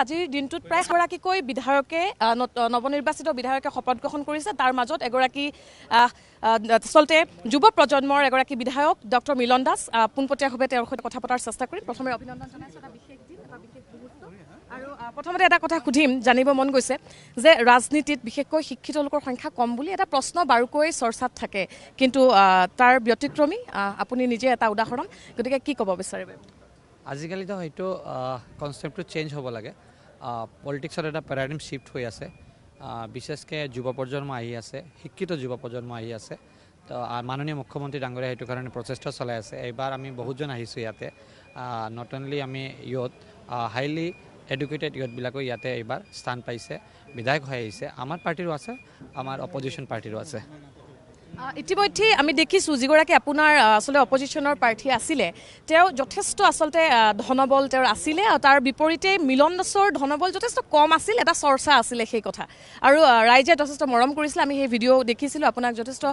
আজিৰ দিনটোত প্ৰায় গৰাকীকৈ বিধায়কে নৱনিৰ্বাচিত বিধায়কে শপত গ্ৰহণ কৰিছে। তাৰ মাজত এগৰাকী আচলতে যুৱ প্ৰজন্মৰ এগৰাকী বিধায়ক ডক্টৰ মিলন দাস। পোনপটীয়াভাৱে তেওঁৰ সৈতে কথা পতাৰ চেষ্টা কৰিম। প্ৰথমে অভিনন্দন জনাইছোঁ, এটা বিশেষ দিন, এটা বিশেষ মুহূৰ্ত। আৰু প্ৰথমতে এটা কথা সুধিম, জানিব মন গৈছে যে ৰাজনীতিত বিশেষকৈ শিক্ষিত লোকৰ সংখ্যা কম বুলি এটা প্ৰশ্ন বাৰুকৈ চৰ্চাত থাকে, কিন্তু তাৰ ব্যতিক্ৰমী আপুনি নিজে এটা উদাহৰণ। গতিকে কি ক'ব বিচাৰিব? আজিকালিতো হয়তো কনচেপ্টটো চেঞ্জ হ'ব লাগে। পলিটিক্সত এটা পেৰাডিম শ্বিফ্ট হৈ আছে, বিশেষকৈ যুৱ প্ৰজন্ম আহি আছে, শিক্ষিত যুৱ প্ৰজন্ম আহি আছে। তো মাননীয় মুখ্যমন্ত্ৰী ডাঙৰীয়া সেইটো কাৰণে প্ৰচেষ্টা চলাই আছে। এইবাৰ আমি বহুতজন আহিছোঁ ইয়াতে, নট অনলি আমি ইয়থ, হাইলি এডুকেটেড ইয়থবিলাকো ইয়াতে এইবাৰ স্থান পাইছে, বিধায়ক হৈ আহিছে। আমাৰ পাৰ্টিৰো আছে, আমাৰ অপজিশ্যন পাৰ্টিৰো আছে। ইতিমধ্যে আমি দেখিছোঁ যিগৰাকী আপোনাৰ আচলতে অপজিশ্যনৰ প্ৰাৰ্থী আছিলে, তেওঁ যথেষ্ট আচলতে ধনবল তেওঁৰ আছিলে, আৰু তাৰ বিপৰীতে মিলন দাসৰ ধনবল যথেষ্ট কম আছিল, এটা চৰ্চা আছিলে সেই কথা। আৰু ৰাইজে যথেষ্ট মৰম কৰিছিলে, আমি সেই ভিডিঅ' দেখিছিলোঁ, আপোনাক যথেষ্ট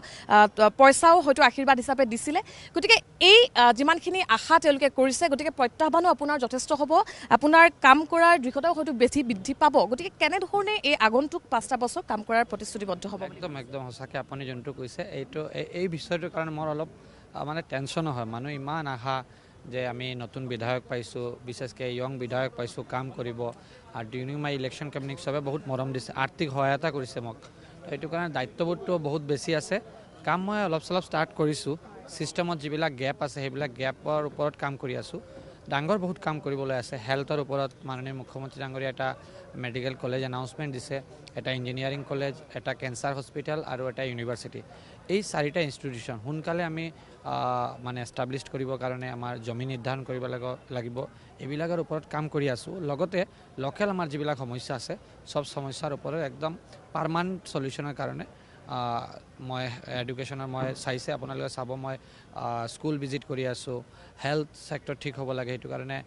পইচাও হয়তো আশীৰ্বাদ হিচাপে দিছিলে। গতিকে এই যিমানখিনি আশা তেওঁলোকে কৰিছে, গতিকে প্ৰত্যাহ্বানো আপোনাৰ যথেষ্ট হ'ব, আপোনাৰ কাম কৰাৰ দৃঢ়তাও হয়তো বেছি বৃদ্ধি পাব। গতিকে কেনেধৰণে এই আগন্তুক 5টা বছৰ কাম কৰাৰ প্ৰতিশ্ৰুতিবদ্ধ হ'ব? একদম সঁচাকৈ আপুনি যোনটো কৈছে, এই বিষয়টোৰ কাৰণে মোৰ অলপ মানে টেনশ্যনো হয়। মানুহ ইমান আশা যে আমি নতুন বিধায়ক পাইছোঁ, বিশেষকৈ য়ং বিধায়ক পাইছোঁ কাম কৰিব। আৰু ডিউৰিং মাই ইলেকশ্যন কেম্পেইনিং চবে বহুত মৰম দিছে, আৰ্থিক সহায়তা কৰিছে মোক। সেইটো কাৰণে দায়িত্ববোধটো বহুত বেছি আছে। কাম মই অলপ চলপ ষ্টাৰ্ট কৰিছোঁ। ছিষ্টেমত যিবিলাক গেপ আছে সেইবিলাক গেপৰ ওপৰত কাম কৰি আছোঁ। ডাঙৰ বহুত কাম কৰিবলৈ আছে। হেল্থৰ ওপৰত মাননীয় মুখ্যমন্ত্ৰী ডাঙৰীয়া এটা মেডিকেল কলেজ এনাউন্সমেণ্ট দিছে, এটা ইঞ্জিনিয়াৰিং কলেজ, এটা কেঞ্চাৰ হস্পিটেল আৰু এটা ইউনিভাৰ্চিটি। এই 4টা ইনষ্টিটিউশ্যন সোনকালে আমি মানে এষ্টাব্লিছ কৰিবৰ কাৰণে আমাৰ জমি নিৰ্ধাৰণ কৰিব লাগিব। এইবিলাকৰ ওপৰত কাম কৰি আছোঁ। লগতে লোকেল আমাৰ যিবিলাক সমস্যা আছে, চব সমস্যাৰ ওপৰত একদম পাৰ্মানেণ্ট চলিউশ্যনৰ কাৰণে মই এডুকেশ্যনৰ মই চাইছে আপোনালোকে চাব, মই স্কুল ভিজিট কৰি আছোঁ। হেল্থ ছেক্টৰ ঠিক হ'ব লাগে, সেইটো কাৰণে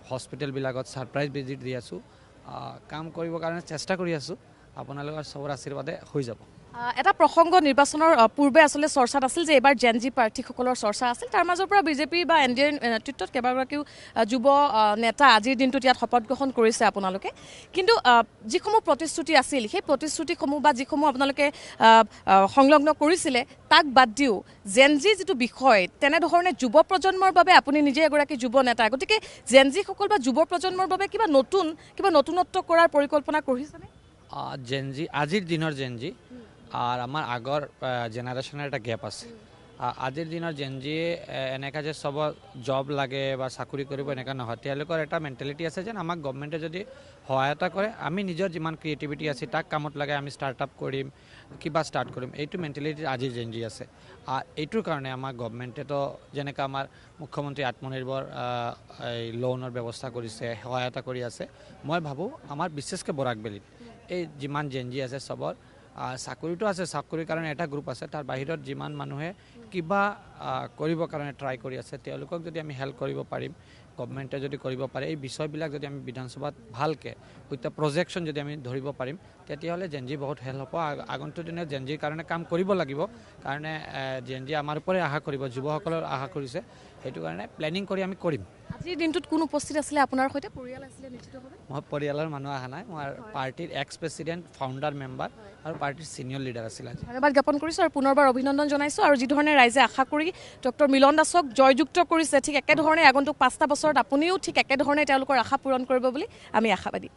হস্পিটেলবিলাকত ছাৰপ্ৰাইজ ভিজিট দি আছোঁ। কাম কৰিবৰ কাৰণে চেষ্টা কৰি আছোঁ। আপোনালোকৰ চবৰ আশীৰ্বাদে হৈ যাব। এটা প্ৰসংগ নিৰ্বাচনৰ পূৰ্বে আচলতে চৰ্চাত আছিল যে এইবাৰ জেন জি প্ৰাৰ্থীসকলৰ চৰ্চা আছিল। তাৰ মাজৰ পৰা বিজেপি বা NDAৰ নেতৃত্বত কেইবাগৰাকীও যুৱ নেতা আজিৰ দিনটোত ইয়াত শপত গ্ৰহণ কৰিছে আপোনালোকে। কিন্তু যিসমূহ প্ৰতিশ্ৰুতি আছিল, সেই প্ৰতিশ্ৰুতিসমূহ বা যিসমূহ আপোনালোকে সংলগ্ন কৰিছিলে, তাক বাদ দিও জেন জি যিটো বিষয়, তেনেধৰণে যুৱ প্ৰজন্মৰ বাবে আপুনি নিজে এগৰাকী যুৱ নেতা, গতিকে জেন জিসকল বা যুৱ প্ৰজন্মৰ বাবে কিবা নতুনত্ব কৰাৰ পৰিকল্পনা কৰিছেনে? জেন জি, আজিৰ দিনৰ জেন জি আৰ আমাৰ আগৰ জেনাৰেশনেৰ একটা গ্যাপ আছে। আজিৰ দিনৰ জেন জিয়ে এনেকা যে সব জব লাগে বা চাকৰি কৰিব এনেকা নহয়। তেওঁলোকৰ এটা মেণ্টেলিটি আছে যে আমাক গভৰ্ণমেণ্টে যদি সহায়তা কৰে, আমি নিজৰ যিমান ক্ৰিয়েটিভিটি আছে তাক কামত লাগে, আমি ষ্টাৰ্টআপ কৰিম, কিবা ষ্টাৰ্ট কৰিম, এইটো মেণ্টেলিটি আজিৰ জেন জি আছে। এইটোৰ কাৰণে আমাৰ গভৰ্ণমেণ্টেতো যেনেকৈ আমাৰ মুখ্যমন্ত্ৰী আত্মনিৰ্ভৰ লোনৰ ব্যৱস্থা কৰিছে, সহায়তা কৰি আছে। মই ভাবোঁ আমাৰ বিশেষকৈ বৰাকবেলিত এই যিমান জেন জি আছে সবৰ চাকৰিটো আছে, চাকৰিৰ কাৰণে এটা গ্ৰুপ আছে, তাৰ বাহিৰত যিমান মানুহে কিবা কৰিবৰ কাৰণে ট্ৰাই কৰি আছে, তেওঁলোকক যদি আমি হেল্প কৰিব পাৰিম, গভৰ্ণমেণ্টে যদি কৰিব পাৰে, এই বিষয়বিলাক যদি আমি বিধানসভাত ভালকৈ উইথ দ্য প্ৰজেকশ্যন যদি আমি ধৰিব পাৰিম, তেতিয়াহ'লে জেন জি বহুত হেল্প হ'ব। আগন্তুক দিনত জেন জিৰ কাৰণে কাম কৰিব লাগিব, কাৰণে জেন জি আমাৰ ওপৰতে আশা কৰিব, যুৱসকলৰ আশা কৰিছে, সেইটো কাৰণে প্লেনিং কৰি আমি কৰিম। আজিৰ দিনটোত কোন উপস্থিত আছিলে আপোনাৰ সৈতে? পৰিয়াল আছিলে নিশ্চিতভাৱে? মই পৰিয়ালৰ মানুহ অহা নাই, মই পাৰ্টিৰ এক্স প্ৰেচিডেণ্ট, ফাউণ্ডাৰ মেম্বাৰ আৰু পাৰ্টিৰ ছিনিয়ৰ লিডাৰ আছিলে। ধন্যবাদ জ্ঞাপন কৰিছোঁ আৰু পুনৰবাৰ অভিনন্দন জনাইছোঁ। আৰু যিধৰণে ৰাইজে আশা কৰি ডক্টৰ মিলন দাসক জয়যুক্ত কৰিছে, ঠিক একেধৰণে আগন্তুক 5টা বছৰত আপুনিও ঠিক একেধৰণে তেওঁলোকৰ আশা পূৰণ কৰিব বুলি আমি আশাবাদী।